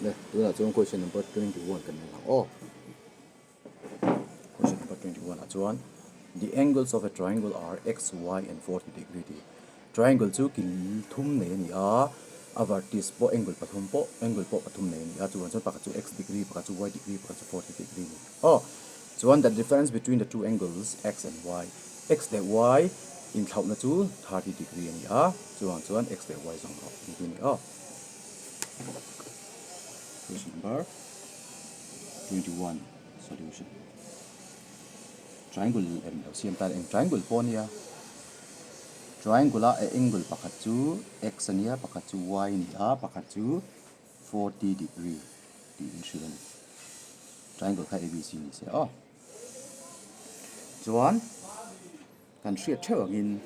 Đây, đó là chúng question number 21 cần làm. Oh, question number 21 là chuan. The angles of a triangle are x, y, and 40 degree. Triangle chu kin thum ne ni a vertex po angle pathum po pathum ne ni a chuan chuan pakhat chu x degree pakhat chu y degree pakhat chu 40 degree ni. Oh, chuan the difference between the two angles x and y. X le y in thau na chu 30 degree ni a chuan x le y zong ho ni a. Question number 21 solution. Triangle 𝚤𝚤𝚤𝚤 triangle po niya. Triangle angle pakhat chu x niya pakhat chu y niya pakhat chu 40 degree di insulin. Triangle kha ABC ni se oh. Chuan kan hriat theuh in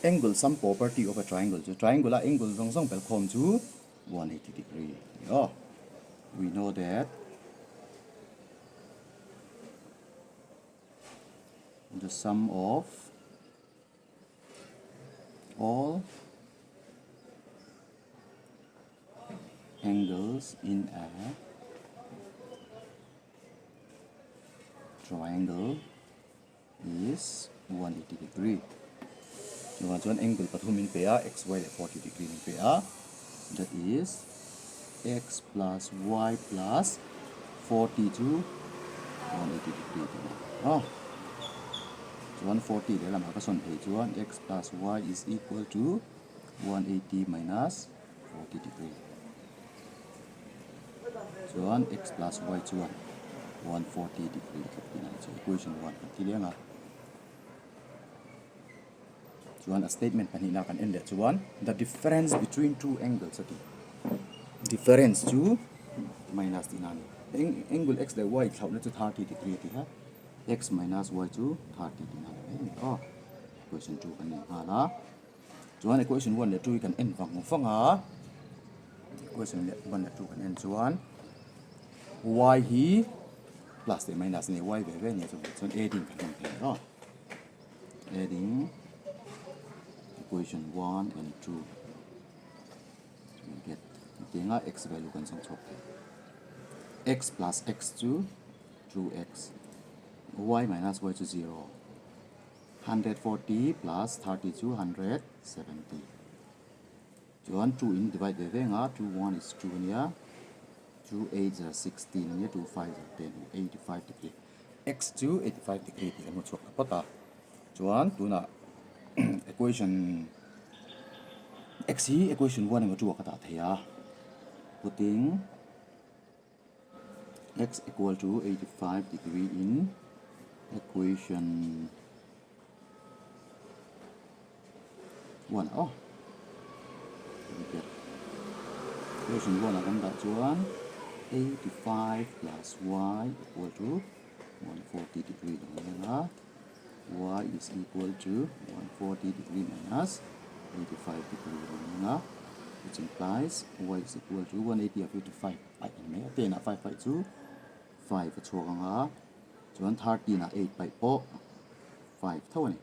angle sum property of a triangle chu triangle angle zong pel khom chu 180 degree. Oh. We know that the sum of all angles in a triangle is 180 degree. Chuan angle pathum in pair x, y 40 degree in pair. That is x plus y plus 40 to 180 degree. Oh. 140 để làm cái son thầy chuan x plus y is equal to 180 minus 40 degree. Chuan x plus y chuan 140 degree so equation 1 thì liền à. Chuan a statement pani na kan end chuan the difference between two angles ati. Difference to minus dinani. Angle x le y thau na chu 30 degree ti ha. X minus y to 30 dinani. Oh. Equation 2 kan ni ha la. Chuan equation 1 le 2 kan end wang fanga. Equation 1 le 2 kan end chuan y hi plus the minus ni y ve ve ni chuan adding kan ni ha. Adding equation 1 and 2. We get tinga x value kan sang chok. X plus x2 2x. Y minus y to 0. 140 plus 32 170. Chuan 2 in divide ve ve nga 2 1 is 2 nia. 2 8 is 16 nia 2 5 is 10 85 degree. X2 85 degree ti kan mo chok pata. Chuan tuna equation x hi equation 1 ngo chu ka ta thaya. Putting x equal to 85 degree in equation 1. Oh, we get equation 1 akan da chuan 85 plus y equal to 140 degree dong y is equal to 140 degree minus 85 degree dong which implies y is equal to 180 up to 5. I may attain 5 by 2 5 at chuang chuan 30 na 8 by 4 5 thau ni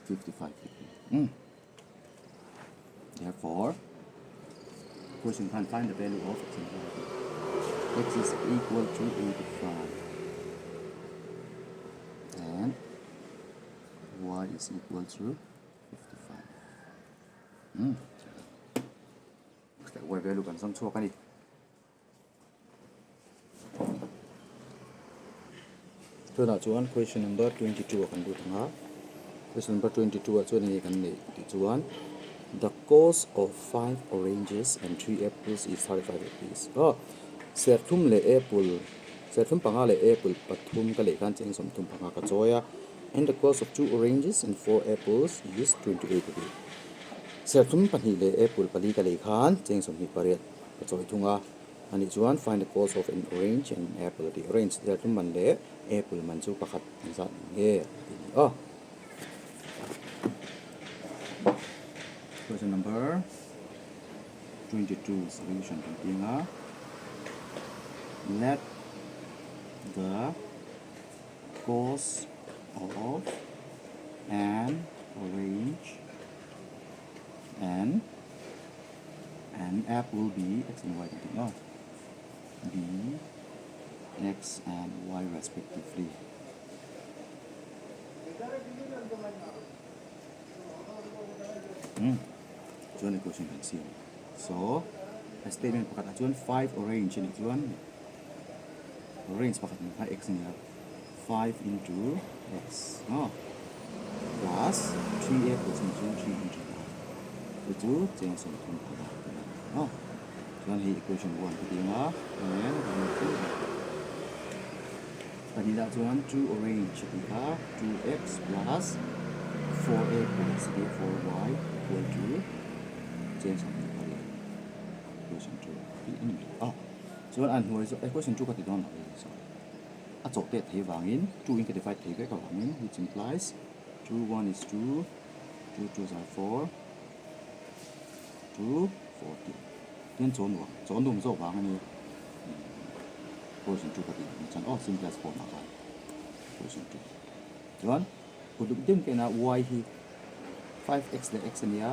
55 degree. Therefore question can find the value of x is equal to 85 and y is equal to 55. Y value kan sang chua kan ni. So now chuan question number 22 kan du thanga. Question number 22 chuan ni kan ni ti chuan the cost of 5 oranges and 3 apples is 35 rupees. Oh, serthum le apple serthum panga le apple pathum ka le kan cheng som thum panga ka choya and the cost of 2 oranges and 4 apples is 28 rupees. Serthum pani le apple pali ka le khan cheng som ni pariat ka choi thunga ani chuan find the cost of an orange and apple. The orange serthum man le apple man chu pakhat za nge. Oh, question number 22 solution tinga. Let the cost of an orange and in apple b x and y something no b x and y respectively. Chuan equation kan siam. So a statement pakat chuan 5 orange ni chuan orange pakat ni x ni 5 into x no plus 3x ni chuan 3 into y. Itu cheng som thun pada no. Chuan hi equation 1 ti dinga and kanila chuan 2 orange ti ka 2x plus 4a plus 4y equal to change something pada equation 2 ti ani chuan an huai so equation 2 ka ti don la so a chok te thei wangin 2 in ka divide thei ka wangin which implies 2 1 is 2 2 2s are 4 2 40 then chon dum zo wang ani equation 2 ka ti chan simplest form ma ka equation 2 chuan kuduk dim ke na y hi 5x le x ania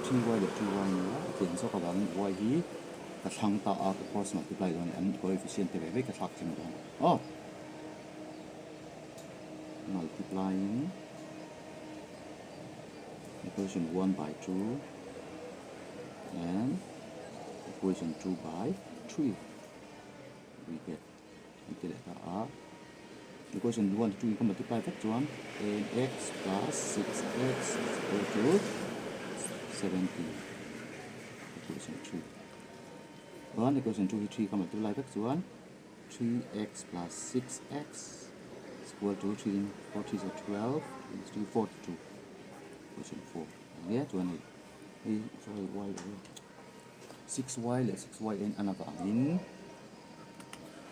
3y le 2y nia ken so ka wang y hi ka thang ta a cross multiply don an coefficient te ve ka thak chim don multiplying equation 1 by 2 and equation 2 by 3 we get equation 1 2 can multiply that one and x plus 6x is equal to 70 equation 3 1 equation 2 3 can multiply that one 3x plus 6x is equal to 3 40 is 12 is 42 equation 4 yeah 28 sorry y 6y le 6y n anavangin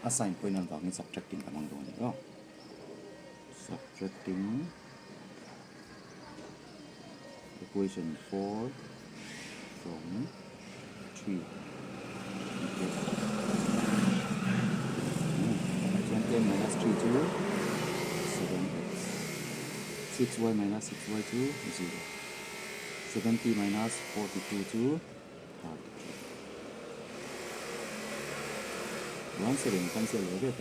assign point anavangin subtracting among doni subtracting equation 4 from 3 10 minus 3 to 7x 6y minus 6y to 0 70 minus 42 to 33 once again cancel over here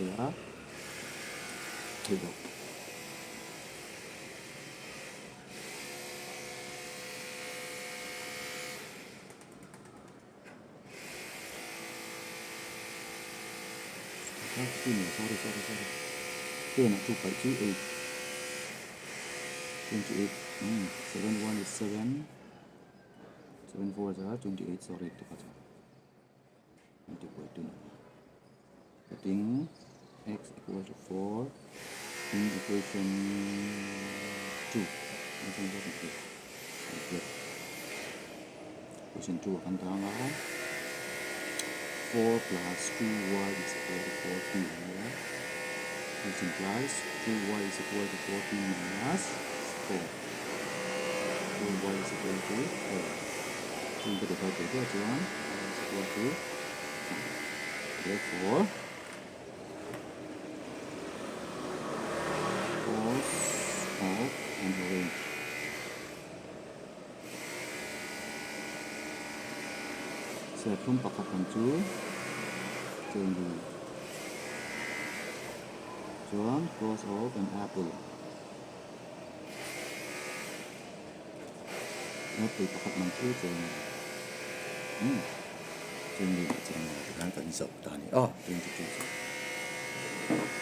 here go sorry 10 2 by 2 8 28 7 1 is 7 7 4 is 28 sorry to cut putting x equal to 4 in equation 2 equation 2 akan tama 4 plus 2y is equal to 14 which implies 2y is equal to 14 minus 4 2y is equal to 4 so we divide by that one is equal to 1 therefore cos of an orange so from pakatan chu chengdu chuan cos of an apple apple pakatan chu chengdu chengdu kan kan so tani 22